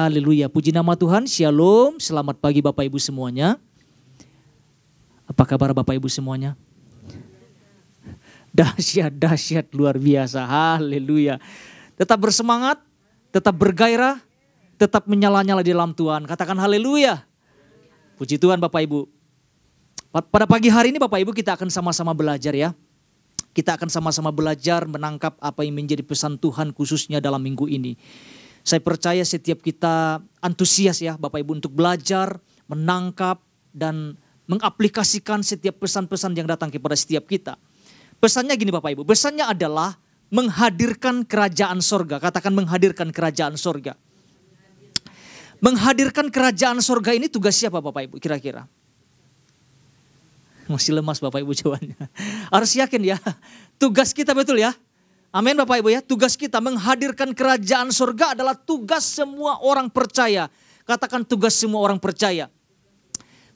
Haleluya. Puji nama Tuhan. Shalom. Selamat pagi Bapak Ibu semuanya. Apa kabar Bapak Ibu semuanya? Dahsyat luar biasa. Haleluya. Tetap bersemangat, tetap bergairah, tetap menyala-nyala di dalam Tuhan. Katakan haleluya. Puji Tuhan Bapak Ibu. Pada pagi hari ini Bapak Ibu kita akan sama-sama belajar ya. Kita akan sama-sama belajar menangkap apa yang menjadi pesan Tuhan khususnya dalam minggu ini. Saya percaya setiap kita antusias ya Bapak Ibu untuk belajar, menangkap dan mengaplikasikan setiap pesan-pesan yang datang kepada setiap kita. Pesannya gini Bapak Ibu, pesannya adalah menghadirkan kerajaan sorga. Katakan menghadirkan kerajaan sorga. Menghadirkan kerajaan sorga ini tugas siapa Bapak Ibu kira-kira? Masih lemas Bapak Ibu jawabannya. Harus yakin ya, tugas kita betul ya. Amin Bapak Ibu ya, tugas kita menghadirkan kerajaan surga adalah tugas semua orang percaya. Katakan tugas semua orang percaya.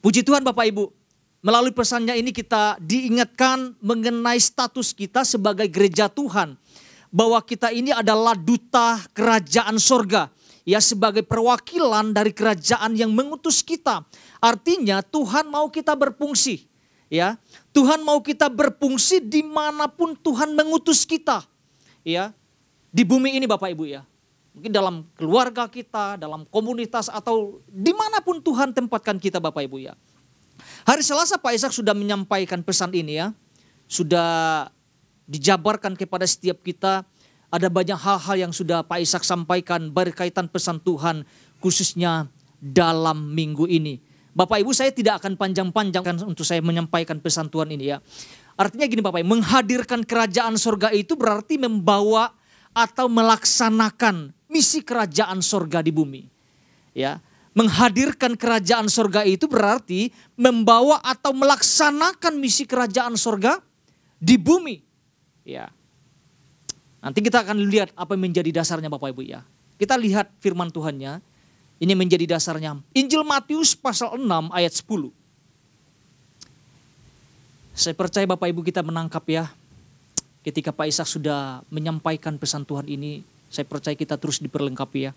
Puji Tuhan Bapak Ibu, melalui pesannya ini kita diingatkan mengenai status kita sebagai gereja Tuhan. Bahwa kita ini adalah duta kerajaan surga. Ya sebagai perwakilan dari kerajaan yang mengutus kita. Artinya Tuhan mau kita berfungsi. Ya, Tuhan mau kita berfungsi dimanapun Tuhan mengutus kita. Ya, di bumi ini Bapak Ibu ya. Mungkin dalam keluarga kita, dalam komunitas atau dimanapun Tuhan tempatkan kita Bapak Ibu ya. Hari Selasa Pak Ishak sudah menyampaikan pesan ini ya. Sudah dijabarkan kepada setiap kita. Ada banyak hal-hal yang sudah Pak Ishak sampaikan berkaitan pesan Tuhan khususnya dalam minggu ini. Bapak Ibu saya tidak akan panjang-panjang untuk saya menyampaikan pesan Tuhan ini ya. Artinya gini Bapak Ibu, menghadirkan kerajaan sorga itu berarti membawa atau melaksanakan misi kerajaan sorga di bumi. Ya, menghadirkan kerajaan sorga itu berarti membawa atau melaksanakan misi kerajaan sorga di bumi. Ya, nanti kita akan lihat apa yang menjadi dasarnya Bapak Ibu ya. Kita lihat firman Tuhannya, ini menjadi dasarnya. Injil Matius pasal 6 ayat 10. Saya percaya Bapak Ibu kita menangkap ya. Ketika Pak Ishak sudah menyampaikan pesan Tuhan ini, saya percaya kita terus diperlengkapi ya.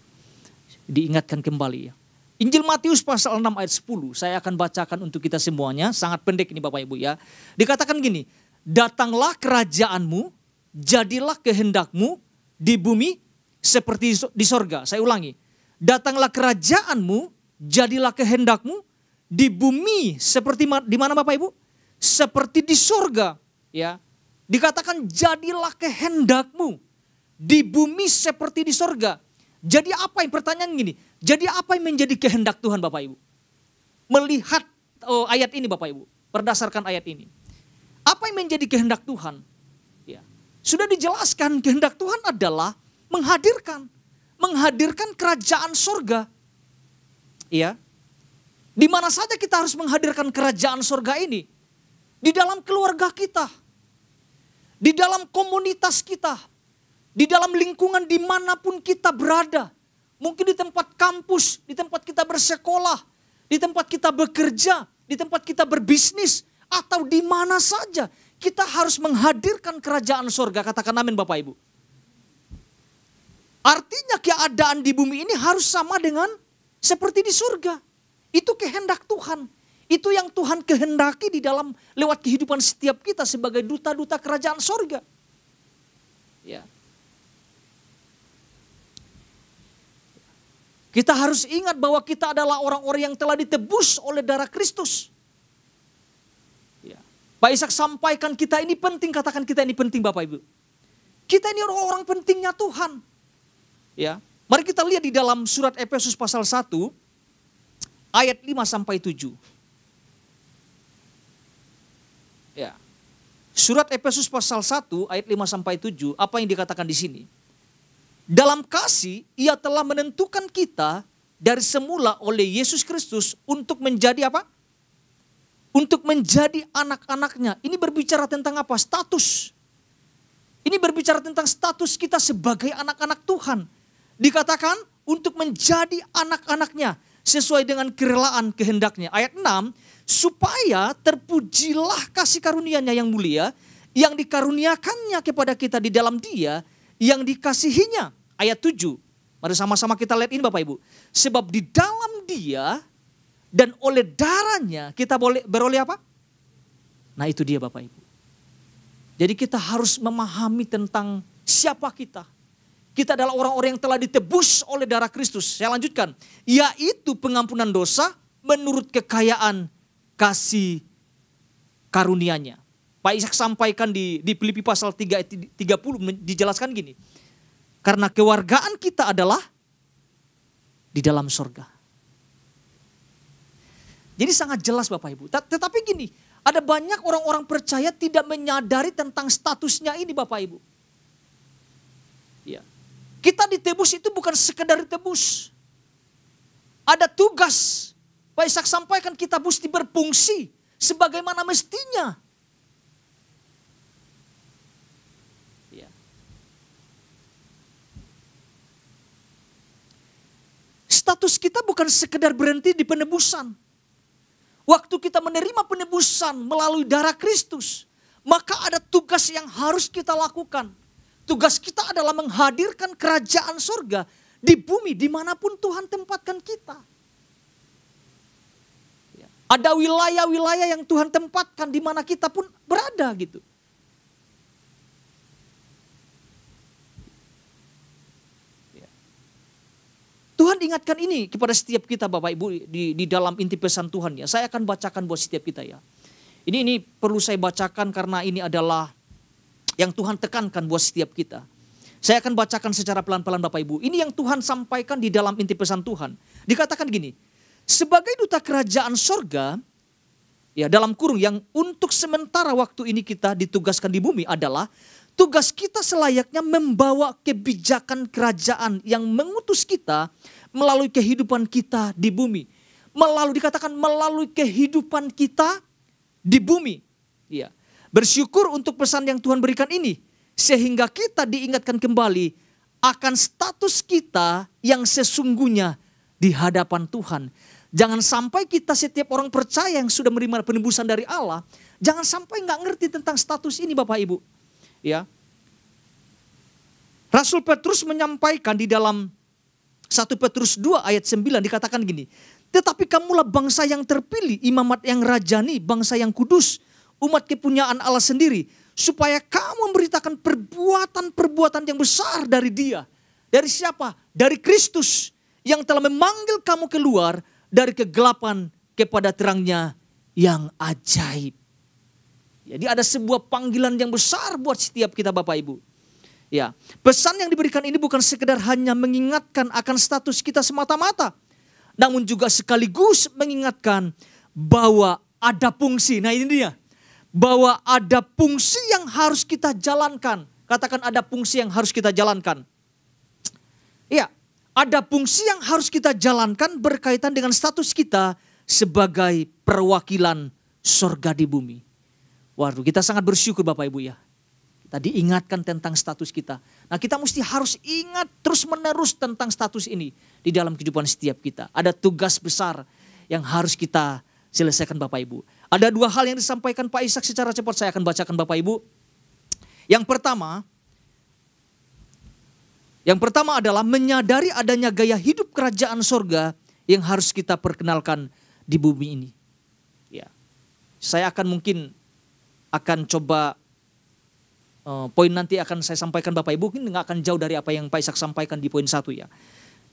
Diingatkan kembali ya. Injil Matius pasal 6 ayat 10, saya akan bacakan untuk kita semuanya. Sangat pendek ini Bapak Ibu ya. Dikatakan gini, datanglah kerajaanmu, jadilah kehendakmu di bumi seperti di sorga. Saya ulangi, datanglah kerajaanmu, jadilah kehendakmu di bumi seperti di mana Bapak Ibu? Seperti di sorga, ya. Dikatakan jadilah kehendakmu di bumi seperti di sorga. Jadi apa yang pertanyaan gini? Jadi apa yang menjadi kehendak Tuhan Bapak Ibu? Melihat ayat ini Bapak Ibu, berdasarkan ayat ini. Apa yang menjadi kehendak Tuhan? Ya. Sudah dijelaskan kehendak Tuhan adalah menghadirkan kerajaan sorga. Ya. Di mana saja kita harus menghadirkan kerajaan sorga ini? Di dalam keluarga kita, di dalam komunitas kita, di dalam lingkungan dimanapun kita berada. Mungkin di tempat kampus, di tempat kita bersekolah, di tempat kita bekerja, di tempat kita berbisnis, atau di mana saja. Kita harus menghadirkan kerajaan sorga, katakan amin Bapak Ibu. Artinya keadaan di bumi ini harus sama dengan seperti di surga. Itu kehendak Tuhan. Itu yang Tuhan kehendaki di dalam lewat kehidupan setiap kita sebagai duta-duta kerajaan sorga. Ya. Kita harus ingat bahwa kita adalah orang-orang yang telah ditebus oleh darah Kristus. Ya. Pak Ishak sampaikan kita ini penting, katakan kita ini penting Bapak Ibu. Kita ini orang-orang pentingnya Tuhan. Ya. Mari kita lihat di dalam surat Efesus pasal 1 ayat 5 sampai 7. Ya. Surat Efesus pasal 1 ayat 5 sampai 7, apa yang dikatakan di sini? Dalam kasih ia telah menentukan kita dari semula oleh Yesus Kristus untuk menjadi apa? Untuk menjadi anak-anaknya. Ini berbicara tentang apa? Status. Ini berbicara tentang status kita sebagai anak-anak Tuhan. Dikatakan untuk menjadi anak-anaknya sesuai dengan kerelaan kehendaknya. Ayat 6, supaya terpujilah kasih karunia-Nya yang mulia yang dikaruniakannya kepada kita di dalam Dia yang dikasihinya. Ayat 7, Mari sama-sama kita lihat ini Bapak Ibu. Sebab di dalam Dia dan oleh darahnya kita boleh beroleh apa? Nah itu dia Bapak Ibu. Jadi kita harus memahami tentang siapa kita. Kita adalah orang-orang yang telah ditebus oleh darah Kristus. Saya lanjutkan. Yaitu pengampunan dosa menurut kekayaan kasih karunia-Nya. Pak Ishak sampaikan di Filipi pasal 3 ayat 30 dijelaskan gini. Karena kewargaan kita adalah di dalam sorga. Jadi sangat jelas Bapak Ibu. Tetapi gini, ada banyak orang-orang percaya tidak menyadari tentang statusnya ini Bapak Ibu. Ya. Kita ditebus itu bukan sekedar ditebus. Ada tugas. Pak Ishak sampaikan kita mesti berfungsi sebagaimana mestinya. Ya. Status kita bukan sekedar berhenti di penebusan. Waktu kita menerima penebusan melalui darah Kristus, maka ada tugas yang harus kita lakukan. Tugas kita adalah menghadirkan kerajaan surga di bumi dimanapun Tuhan tempatkan kita. Ada wilayah-wilayah yang Tuhan tempatkan di mana kita pun berada gitu. Tuhan ingatkan ini kepada setiap kita Bapak Ibu di dalam inti pesan Tuhan ya. Saya akan bacakan buat setiap kita ya. Ini perlu saya bacakan karena ini adalah yang Tuhan tekankan buat setiap kita. Saya akan bacakan secara pelan-pelan Bapak Ibu. Ini yang Tuhan sampaikan di dalam inti pesan Tuhan. Dikatakan gini, sebagai duta kerajaan sorga, ya dalam kurung yang untuk sementara waktu ini kita ditugaskan di bumi adalah tugas kita selayaknya membawa kebijakan kerajaan yang mengutus kita melalui kehidupan kita di bumi. Dikatakan melalui kehidupan kita di bumi. Ya. Bersyukur untuk pesan yang Tuhan berikan ini. Sehingga kita diingatkan kembali akan status kita yang sesungguhnya di hadapan Tuhan. Jangan sampai kita setiap orang percaya yang sudah menerima penebusan dari Allah. Jangan sampai nggak ngerti tentang status ini Bapak Ibu. Ya. Rasul Petrus menyampaikan di dalam 1 Petrus 2 ayat 9 dikatakan gini. Tetapi kamulah bangsa yang terpilih, imamat yang rajani, bangsa yang kudus, umat kepunyaan Allah sendiri. Supaya kamu memberitakan perbuatan-perbuatan yang besar dari Dia. Dari siapa? Dari Kristus yang telah memanggil kamu keluar dari kegelapan kepada terangnya yang ajaib. Jadi ada sebuah panggilan yang besar buat setiap kita Bapak Ibu. Ya, pesan yang diberikan ini bukan sekedar hanya mengingatkan akan status kita semata-mata. Namun juga sekaligus mengingatkan bahwa ada fungsi. Nah ini dia. Bahwa ada fungsi yang harus kita jalankan. Katakan ada fungsi yang harus kita jalankan. Ya, ada fungsi yang harus kita jalankan berkaitan dengan status kita sebagai perwakilan sorga di bumi. Waduh, kita sangat bersyukur Bapak Ibu ya. Kita diingatkan tentang status kita. Nah kita mesti harus ingat terus menerus tentang status ini di dalam kehidupan setiap kita. Ada tugas besar yang harus kita selesaikan Bapak Ibu. Ada dua hal yang disampaikan Pak Ishak secara cepat saya akan bacakan Bapak Ibu. Yang pertama adalah menyadari adanya gaya hidup kerajaan sorga yang harus kita perkenalkan di bumi ini. Ya, saya akan coba poin nanti akan saya sampaikan Bapak Ibu, mungkin nggak akan jauh dari apa yang Pak Ishak sampaikan di poin 1 ya.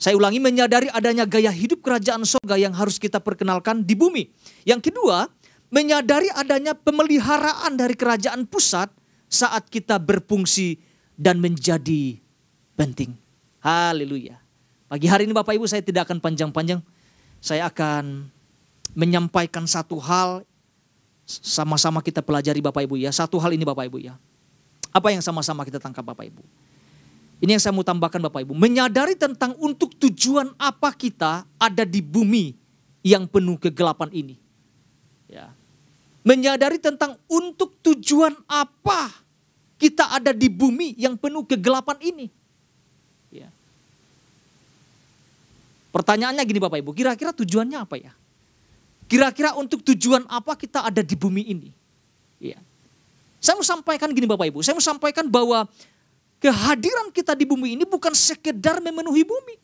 Saya ulangi, menyadari adanya gaya hidup kerajaan sorga yang harus kita perkenalkan di bumi. Yang kedua, menyadari adanya pemeliharaan dari kerajaan pusat saat kita berfungsi dan menjadi penting. Haleluya. Pagi hari ini Bapak Ibu saya tidak akan panjang-panjang. Saya akan menyampaikan satu hal sama-sama kita pelajari Bapak Ibu ya. Satu hal ini Bapak Ibu ya. Apa yang sama-sama kita tangkap Bapak Ibu? Ini yang saya mau tambahkan Bapak Ibu. Menyadari tentang untuk tujuan apa kita ada di bumi yang penuh kegelapan ini. Ya. Menyadari tentang untuk tujuan apa kita ada di bumi yang penuh kegelapan ini. Ya. Pertanyaannya gini Bapak Ibu, kira-kira tujuannya apa ya? Kira-kira untuk tujuan apa kita ada di bumi ini? Ya. Saya mau sampaikan gini Bapak Ibu, saya mau sampaikan bahwa Kehadiran kita di bumi ini bukan sekedar memenuhi bumi.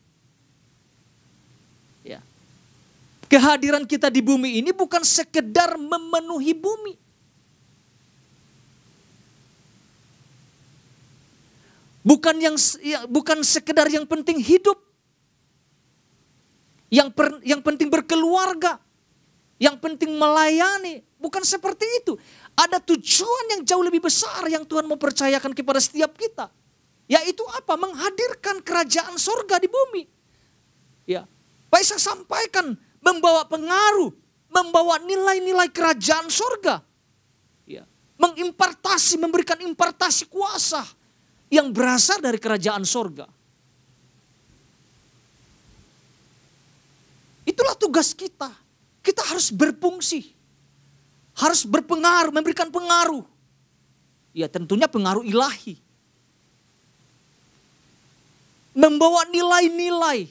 Ya. Kehadiran kita di bumi ini bukan sekedar memenuhi bumi. Bukan sekedar yang penting hidup. Yang penting berkeluarga. Yang penting melayani. Bukan seperti itu. Ada tujuan yang jauh lebih besar yang Tuhan mau percayakan kepada setiap kita. Yaitu apa? Menghadirkan kerajaan sorga di bumi. Ya, Pak Isa sampaikan membawa pengaruh, membawa nilai-nilai kerajaan sorga. Ya, mengimpartasi, memberikan impartasi kuasa yang berasal dari kerajaan sorga. Itulah tugas kita. Kita harus berfungsi. Harus berpengaruh, memberikan pengaruh. Ya tentunya pengaruh ilahi. Membawa nilai-nilai.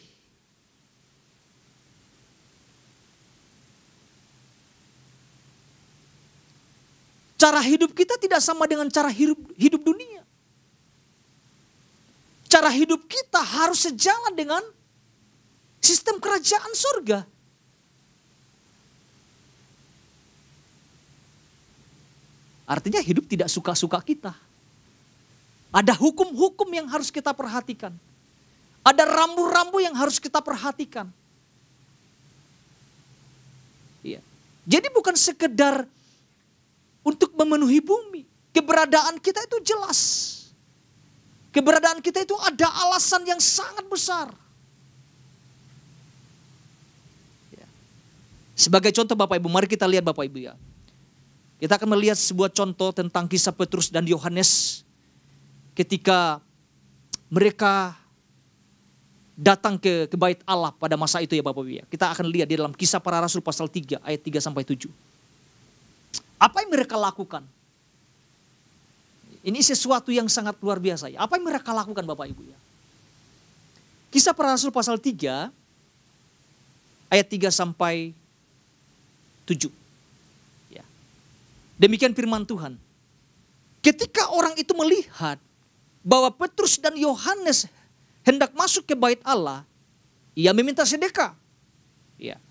Cara hidup kita tidak sama dengan cara hidup dunia. Cara hidup kita harus sejalan dengan sistem kerajaan surga. Artinya hidup tidak suka-suka kita. Ada hukum-hukum yang harus kita perhatikan. Ada rambu-rambu yang harus kita perhatikan. Iya. Jadi bukan sekedar untuk memenuhi bumi. Keberadaan kita itu jelas. Keberadaan kita itu ada alasan yang sangat besar. Ya. Sebagai contoh Bapak Ibu, mari kita lihat Bapak Ibu ya. Kita akan melihat sebuah contoh tentang kisah Petrus dan Yohanes ketika mereka datang ke bait Allah pada masa itu ya Bapak Ibu ya. Kita akan lihat di dalam Kisah Para Rasul pasal 3 ayat 3 sampai 7. Apa yang mereka lakukan? Ini sesuatu yang sangat luar biasa ya. Apa yang mereka lakukan Bapak Ibu ya? Kisah Para Rasul pasal 3 ayat 3 sampai 7. Ya. Demikian firman Tuhan. Ketika orang itu melihat bahwa Petrus dan Yohanes hendak masuk ke bait Allah, ia meminta sedekah. Ya.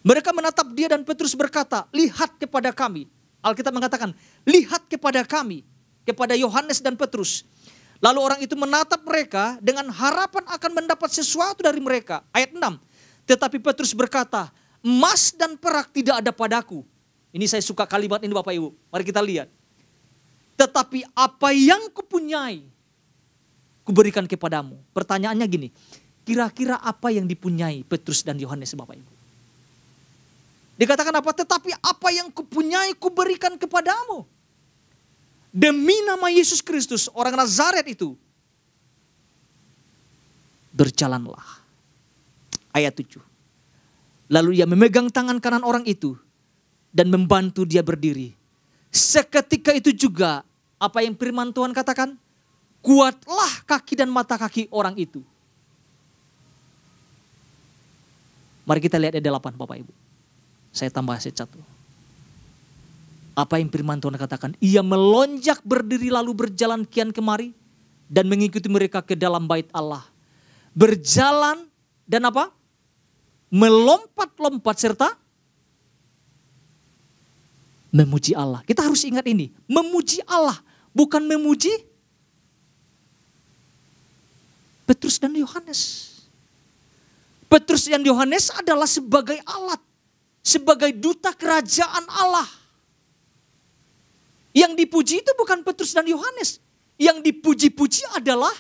Mereka menatap dia dan Petrus berkata, lihat kepada kami. Alkitab mengatakan, lihat kepada kami, kepada Yohanes dan Petrus. Lalu orang itu menatap mereka dengan harapan akan mendapat sesuatu dari mereka. Ayat 6, tetapi Petrus berkata, emas dan perak tidak ada padaku. Ini saya suka kalimat ini Bapak Ibu, mari kita lihat. Tetapi apa yang kupunyai, kuberikan kepadamu. Pertanyaannya gini, kira-kira apa yang dipunyai Petrus dan Yohanes Bapak Ibu? Dikatakan apa? Tetapi apa yang kupunyai kuberikan kepadamu. Demi nama Yesus Kristus, orang Nazaret itu. Berjalanlah. Ayat 7. Lalu ia memegang tangan kanan orang itu dan membantu dia berdiri. Seketika itu juga apa yang firman Tuhan katakan? Kuatlah kaki dan mata kaki orang itu. Mari kita lihat ayat 8 Bapak Ibu. Saya tambah satu. Apa yang firman Tuhan katakan? Ia melonjak berdiri lalu berjalan kian kemari. Dan mengikuti mereka ke dalam bait Allah. Berjalan dan apa? Melompat-lompat serta memuji Allah. Kita harus ingat ini. Memuji Allah. Bukan memuji Petrus dan Yohanes. Petrus dan Yohanes adalah sebagai alat. Sebagai duta kerajaan Allah. Yang dipuji itu bukan Petrus dan Yohanes. Yang dipuji-puji adalah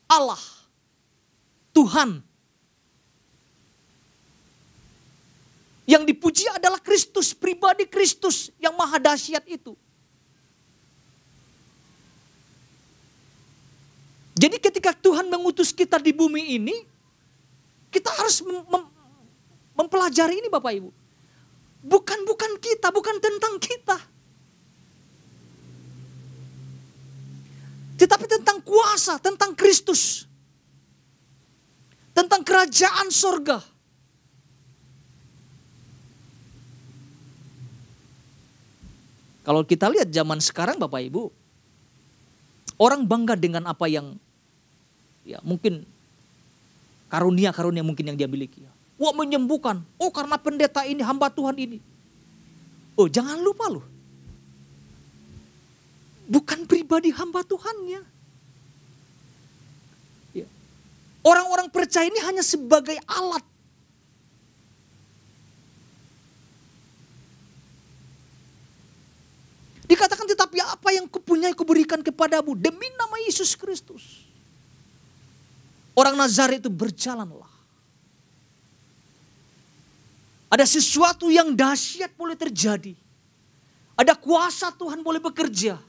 Allah. Tuhan. Yang dipuji adalah Kristus, pribadi Kristus yang maha dahsyat itu. Jadi ketika Tuhan mengutus kita di bumi ini, kita harus mempelajari ini Bapak Ibu. Bukan kita, bukan tentang kita. Tetapi tentang kuasa, tentang Kristus. Tentang kerajaan sorga. Kalau kita lihat zaman sekarang Bapak Ibu, Orang bangga dengan apa yang ya mungkin karunia-karunia mungkin yang dia miliki. Wah, menyembuhkan. Oh, karena pendeta ini, hamba Tuhan ini. Oh, jangan lupa loh. Bukan pribadi hamba Tuhannya. Ya. Orang-orang percaya ini hanya sebagai alat. Dikatakan, tetapi apa yang kupunyai kuberikan kepadamu demi nama Yesus Kristus. Orang Nazaret itu berjalanlah. Ada sesuatu yang dahsyat boleh terjadi. Ada kuasa Tuhan boleh bekerja.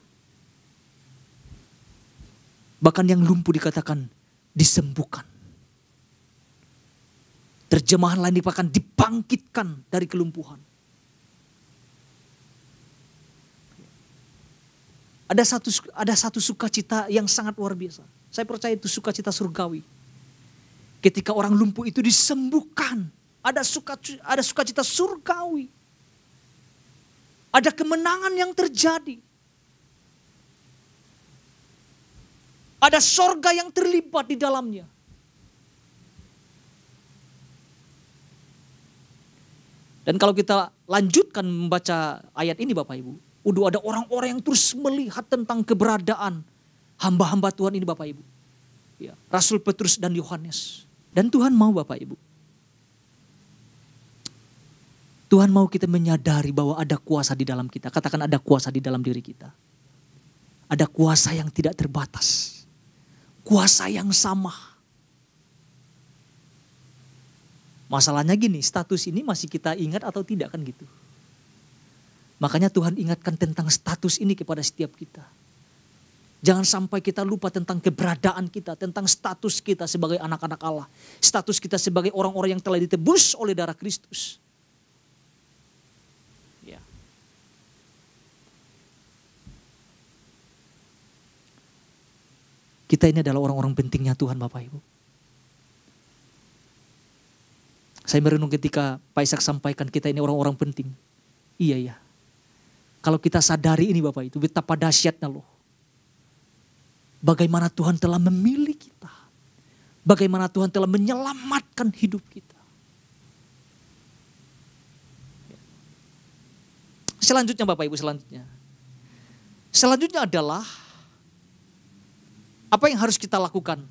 Bahkan yang lumpuh dikatakan disembuhkan. Terjemahan lain dikatakan dibangkitkan dari kelumpuhan. Ada satu sukacita yang sangat luar biasa. Saya percaya itu sukacita surgawi. Ketika orang lumpuh itu disembuhkan, ada sukacita surgawi. Ada kemenangan yang terjadi. Ada sorga yang terlibat di dalamnya. Dan kalau kita lanjutkan membaca ayat ini Bapak Ibu. Udah ada orang-orang yang terus melihat tentang keberadaan hamba-hamba Tuhan ini Bapak Ibu. Ya, Rasul Petrus dan Yohanes. Dan Tuhan mau Bapak Ibu. Tuhan mau kita menyadari bahwa ada kuasa di dalam kita. Katakan ada kuasa di dalam diri kita. Ada kuasa yang tidak terbatas. Kuasa yang sama. Masalahnya gini, status ini masih kita ingat atau tidak kan gitu. Makanya Tuhan ingatkan tentang status ini kepada setiap kita. Jangan sampai kita lupa tentang keberadaan kita, tentang status kita sebagai anak-anak Allah. Status kita sebagai orang-orang yang telah ditebus oleh darah Kristus. Ya. Kita ini adalah orang-orang pentingnya Tuhan Bapak Ibu. Saya merenung ketika Pak Ishak sampaikan kita ini orang-orang penting. Iya ya. Kalau kita sadari ini Bapak itu betapa dahsyatnya loh. Bagaimana Tuhan telah memilih kita. Bagaimana Tuhan telah menyelamatkan hidup kita. Selanjutnya Bapak Ibu selanjutnya. Selanjutnya adalah apa yang harus kita lakukan.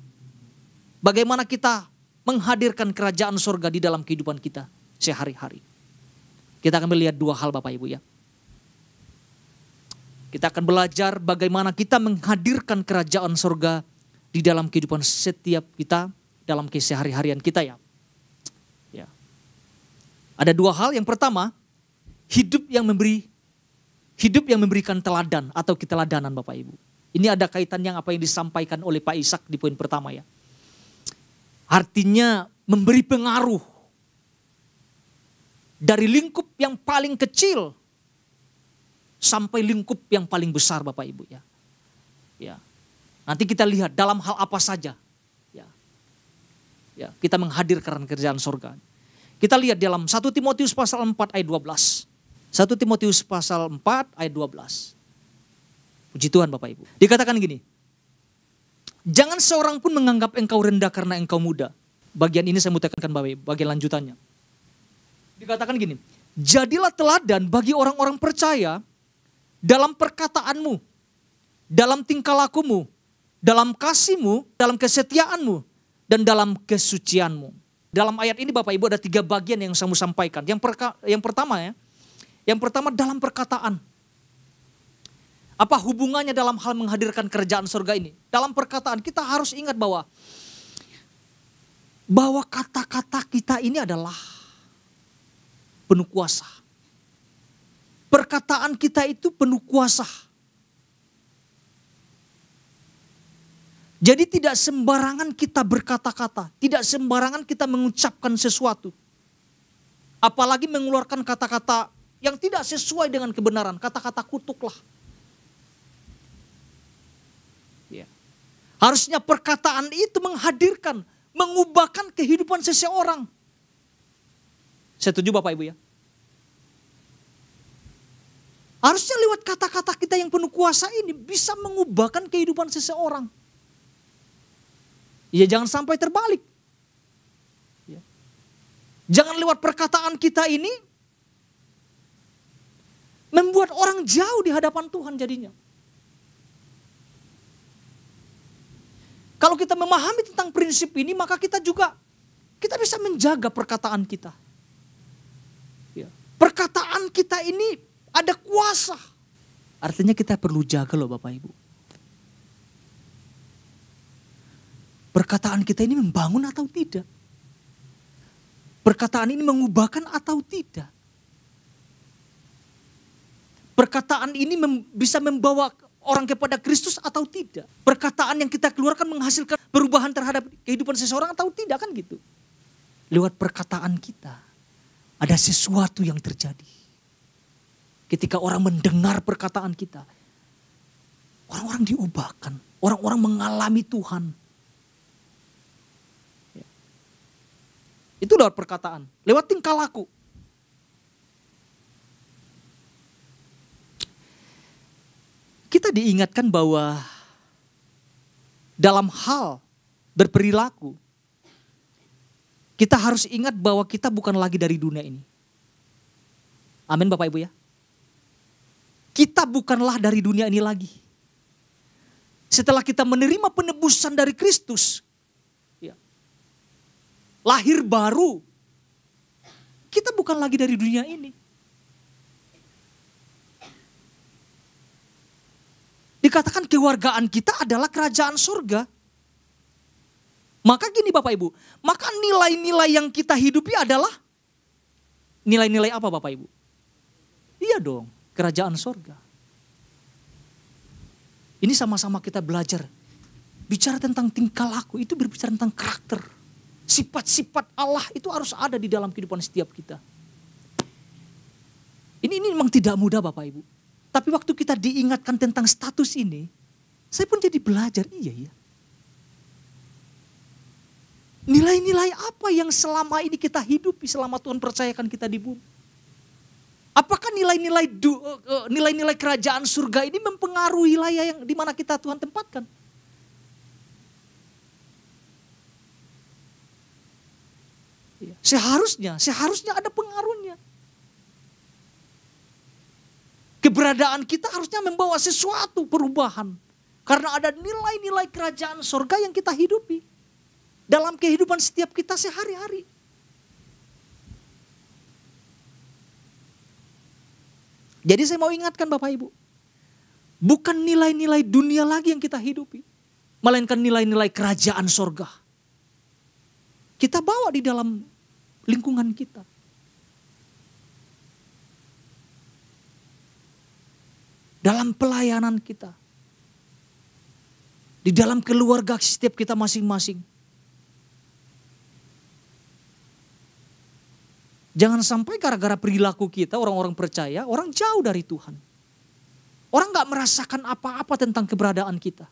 Bagaimana kita menghadirkan kerajaan surga di dalam kehidupan kita sehari-hari. Kita akan melihat dua hal Bapak Ibu ya. Kita akan belajar bagaimana kita menghadirkan kerajaan surga di dalam kehidupan setiap kita, dalam kesehari-harian kita ya. Ya. Ada dua hal. Yang pertama, hidup yang memberikan teladan atau keteladanan Bapak Ibu. Ini ada kaitan yang apa yang disampaikan oleh Pak Ishak di poin pertama ya. Artinya memberi pengaruh dari lingkup yang paling kecil sampai lingkup yang paling besar Bapak Ibu ya. Ya. Nanti kita lihat dalam hal apa saja. Ya. Ya, kita menghadirkan kerajaan surga. Kita lihat dalam 1 Timotius pasal 4 ayat 12. 1 Timotius pasal 4 ayat 12. Puji Tuhan Bapak Ibu. Dikatakan gini. Jangan seorang pun menganggap engkau rendah karena engkau muda. Bagian ini saya mau tekankan Bapak Ibu, bagian lanjutannya. Dikatakan gini. Jadilah teladan bagi orang-orang percaya dalam perkataanmu, dalam tingkah lakumu, dalam kasihmu, dalam kesetiaanmu, dan dalam kesucianmu. Dalam ayat ini Bapak Ibu ada 3 bagian yang saya mau sampaikan. Yang pertama dalam perkataan. Apa hubungannya dalam hal menghadirkan kerajaan surga ini? Dalam perkataan kita harus ingat bahwa kata-kata kita ini adalah penuh kuasa. Perkataan kita itu penuh kuasa. Jadi tidak sembarangan kita berkata-kata. Tidak sembarangan kita mengucapkan sesuatu. Apalagi mengeluarkan kata-kata yang tidak sesuai dengan kebenaran. Kata-kata kutuklah. Ya. Harusnya perkataan itu menghadirkan, mengubahkan kehidupan seseorang. Setuju Bapak Ibu ya? Harusnya lewat kata-kata kita yang penuh kuasa ini bisa mengubahkan kehidupan seseorang. Ya jangan sampai terbalik. Ya. Jangan lewat perkataan kita ini membuat orang jauh di hadapan Tuhan jadinya. Kalau kita memahami tentang prinsip ini, maka kita bisa menjaga perkataan kita. Ya. Perkataan kita ini ada kuasa. Artinya kita perlu jaga loh Bapak Ibu. Perkataan kita ini membangun atau tidak? Perkataan ini mengubahkan atau tidak? Perkataan ini bisa membawa orang kepada Kristus atau tidak? Perkataan yang kita keluarkan menghasilkan perubahan terhadap kehidupan seseorang atau tidak, kan gitu. Lewat perkataan kita ada sesuatu yang terjadi. Ketika orang mendengar perkataan kita, orang-orang diubahkan, orang-orang mengalami Tuhan. Ya. Itu lewat perkataan, lewat tingkah laku. Kita diingatkan bahwa dalam hal berperilaku, kita harus ingat bahwa kita bukan lagi dari dunia ini. Amin Bapak Ibu ya. Kita bukanlah dari dunia ini lagi. Setelah kita menerima penebusan dari Kristus, ya, lahir baru, kita bukan lagi dari dunia ini. Dikatakan kewargaan kita adalah kerajaan surga. Maka gini Bapak Ibu, maka nilai-nilai yang kita hidupi adalah nilai-nilai apa Bapak Ibu? Iya dong, kerajaan surga. Ini sama-sama kita belajar. Bicara tentang tingkah laku itu berbicara tentang karakter. Sifat-sifat Allah itu harus ada di dalam kehidupan setiap kita. Ini memang tidak mudah Bapak Ibu. Tapi waktu kita diingatkan tentang status ini, saya pun jadi belajar, iya ya. Nilai-nilai apa yang selama ini kita hidupi selama Tuhan percayakan kita di bumi? Apakah nilai-nilai kerajaan surga ini mempengaruhi wilayah yang di mana kita Tuhan tempatkan? Seharusnya ada pengaruhnya. Keberadaan kita harusnya membawa sesuatu perubahan. Karena ada nilai-nilai kerajaan surga yang kita hidupi. Dalam kehidupan setiap kita sehari-hari. Jadi saya mau ingatkan Bapak Ibu. Bukan nilai-nilai dunia lagi yang kita hidupi. Melainkan nilai-nilai kerajaan surga. Kita bawa di dalam lingkungan kita. Dalam pelayanan kita. Di dalam keluarga setiap kita masing-masing. Jangan sampai gara-gara perilaku kita orang-orang percaya, orang jauh dari Tuhan. Orang gak merasakan apa-apa tentang keberadaan kita.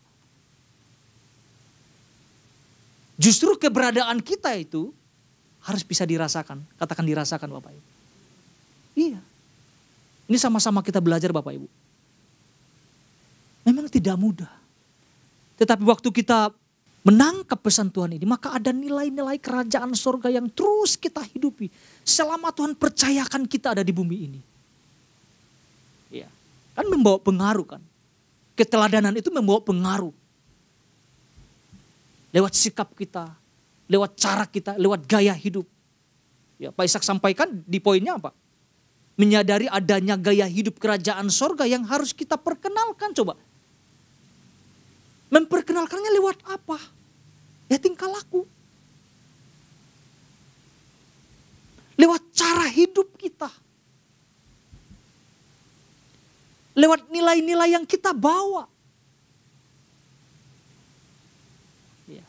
Justru keberadaan kita itu harus bisa dirasakan. Katakan dirasakan Bapak Ibu. Iya. Ini sama-sama kita belajar Bapak Ibu. Memang tidak mudah. Tetapi waktu kita menangkap pesan Tuhan ini, maka ada nilai-nilai kerajaan surga yang terus kita hidupi. Selama Tuhan percayakan kita ada di bumi ini. Ya, kan membawa pengaruh kan. Keteladanan itu membawa pengaruh. Lewat sikap kita, lewat cara kita, lewat gaya hidup. Ya, Pak Ishak sampaikan di poinnya apa? Menyadari adanya gaya hidup kerajaan surga yang harus kita perkenalkan coba. Memperkenalkannya lewat apa? Ya tingkah laku. Lewat cara hidup kita. Lewat nilai-nilai yang kita bawa. Ya.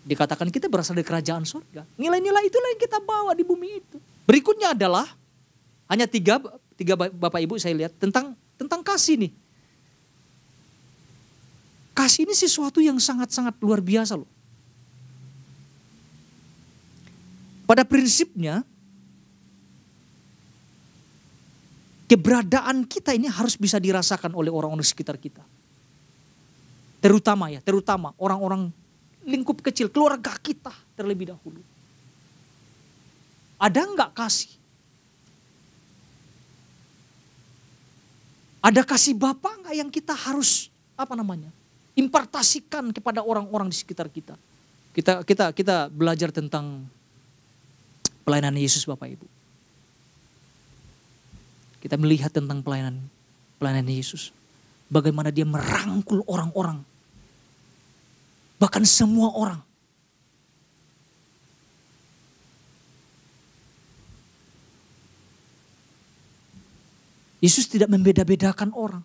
Dikatakan kita berasal dari kerajaan surga. Nilai-nilai itulah yang kita bawa di bumi itu. Berikutnya adalah, hanya tiga Bapak Ibu saya lihat, tentang kasih nih. Kasih ini sesuatu yang sangat-sangat luar biasa loh. Pada prinsipnya, keberadaan kita ini harus bisa dirasakan oleh orang-orang sekitar kita. Terutama orang-orang lingkup kecil, keluarga kita terlebih dahulu. Ada enggak kasih? Ada kasih Bapa enggak yang kita harus impartasikan kepada orang-orang di sekitar kita? Kita belajar tentang pelayanan Yesus Bapak Ibu. Kita melihat tentang pelayanan Yesus. Bagaimana dia merangkul orang-orang. Bahkan semua orang. Yesus tidak membeda-bedakan orang.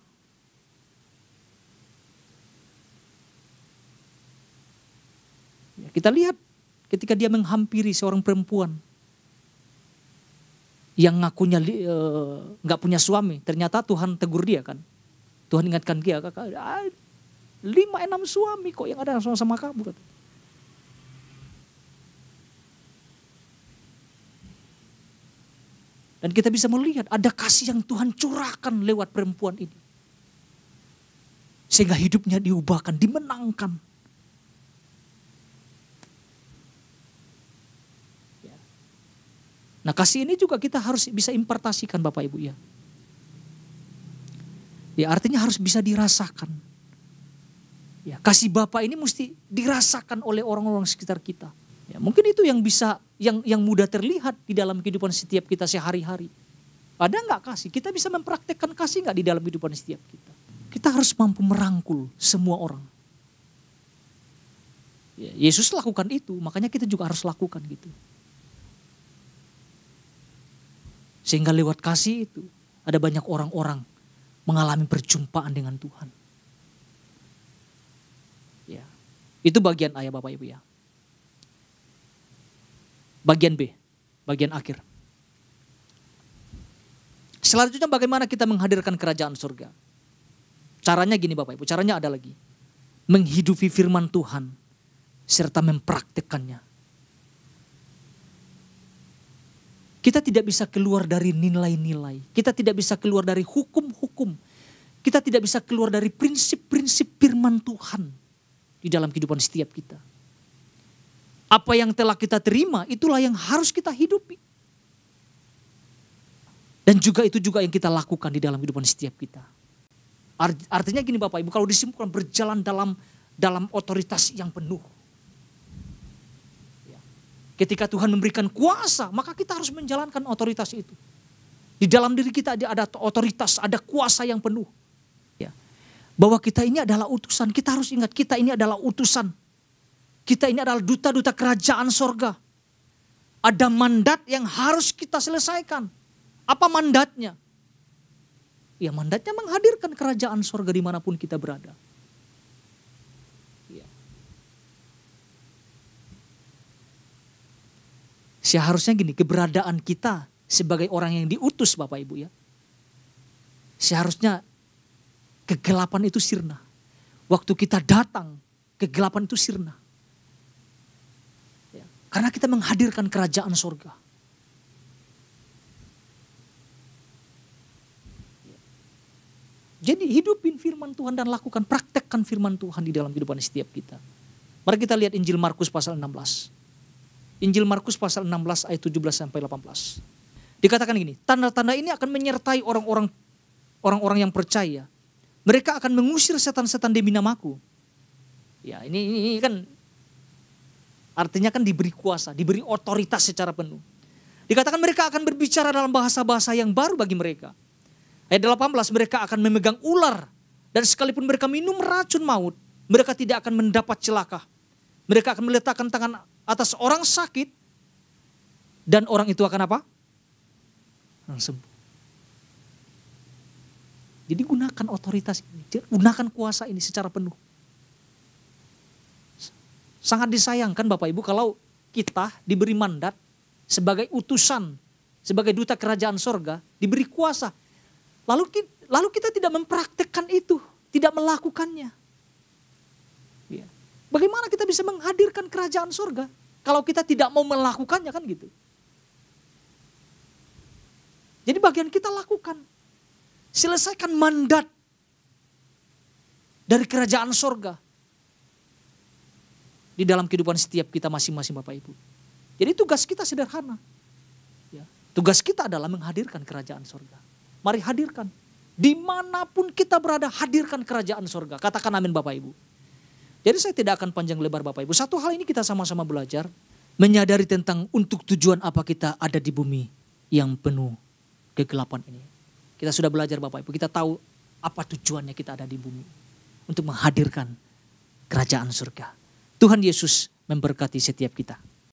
Kita lihat ketika dia menghampiri seorang perempuan yang ngakunya nggak punya suami, ternyata Tuhan tegur dia kan. Tuhan ingatkan dia, 5-6 suami kok yang ada sama kamu. Kata. Dan kita bisa melihat ada kasih yang Tuhan curahkan lewat perempuan ini. Sehingga hidupnya diubahkan, dimenangkan. Nah kasih ini juga kita harus bisa impartasikan Bapak Ibu ya. Ya artinya harus bisa dirasakan. Ya, kasih Bapa ini mesti dirasakan oleh orang-orang sekitar kita. Ya, mungkin itu yang bisa, yang mudah terlihat di dalam kehidupan setiap kita sehari-hari. Ada nggak kasih? Kita bisa mempraktekkan kasih nggak di dalam kehidupan setiap kita? Kita harus mampu merangkul semua orang. Ya, Yesus lakukan itu, makanya kita juga harus lakukan gitu. Sehingga lewat kasih itu ada banyak orang-orang mengalami perjumpaan dengan Tuhan. Ya, itu bagian A ya Bapak Ibu ya. Bagian B, bagian akhir. Selanjutnya bagaimana kita menghadirkan kerajaan surga? Caranya gini Bapak Ibu, caranya ada lagi. Menghidupi firman Tuhan serta mempraktikkannya. Kita tidak bisa keluar dari nilai-nilai. Kita tidak bisa keluar dari hukum-hukum. Kita tidak bisa keluar dari prinsip-prinsip firman Tuhan di dalam kehidupan setiap kita. Apa yang telah kita terima, itulah yang harus kita hidupi. Dan juga itu juga yang kita lakukan di dalam kehidupan setiap kita. Artinya gini Bapak Ibu, kalau disimpulkan berjalan dalam otoritas yang penuh. Ketika Tuhan memberikan kuasa, maka kita harus menjalankan otoritas itu. Di dalam diri kita ada otoritas, ada kuasa yang penuh. Ya. Bahwa kita ini adalah utusan, kita harus ingat kita ini adalah utusan. Kita ini adalah duta-duta kerajaan sorga. Ada mandat yang harus kita selesaikan. Apa mandatnya? Ya mandatnya menghadirkan kerajaan sorga dimanapun kita berada. Seharusnya gini, keberadaan kita sebagai orang yang diutus Bapak Ibu ya. Seharusnya kegelapan itu sirna. Waktu kita datang, kegelapan itu sirna. Ya, karena kita menghadirkan kerajaan surga. Jadi hidupin firman Tuhan dan lakukan, praktekkan firman Tuhan di dalam kehidupan setiap kita. Mari kita lihat Injil Markus pasal 16. Injil Markus pasal 16 ayat 17 sampai 18. Dikatakan gini, tanda-tanda ini akan menyertai orang-orang yang percaya. Mereka akan mengusir setan-setan demi namaku. Ya, ini kan artinya kan diberi kuasa, diberi otoritas secara penuh. Dikatakan mereka akan berbicara dalam bahasa-bahasa yang baru bagi mereka. Ayat 18, mereka akan memegang ular dan sekalipun mereka minum racun maut, mereka tidak akan mendapat celaka. Mereka akan meletakkan tangan atas orang sakit dan orang itu akan apa? Sembuh. Jadi gunakan otoritas ini, gunakan kuasa ini secara penuh. Sangat disayangkan Bapak Ibu kalau kita diberi mandat sebagai utusan, sebagai duta kerajaan sorga, diberi kuasa. Lalu kita tidak mempraktekkan itu, tidak melakukannya. Bagaimana kita bisa menghadirkan kerajaan surga kalau kita tidak mau melakukannya kan gitu. Jadi bagian kita lakukan. Selesaikan mandat dari kerajaan sorga di dalam kehidupan setiap kita masing-masing Bapak Ibu. Jadi tugas kita sederhana. Ya, tugas kita adalah menghadirkan kerajaan sorga. Mari hadirkan. Dimanapun kita berada, hadirkan kerajaan sorga. Katakan amin Bapak Ibu. Jadi saya tidak akan panjang lebar Bapak Ibu. Satu hal ini kita sama-sama belajar. Menyadari tentang untuk tujuan apa kita ada di bumi yang penuh kegelapan ini. Kita sudah belajar Bapak Ibu. Kita tahu apa tujuannya kita ada di bumi. Untuk menghadirkan kerajaan surga. Tuhan Yesus memberkati setiap kita.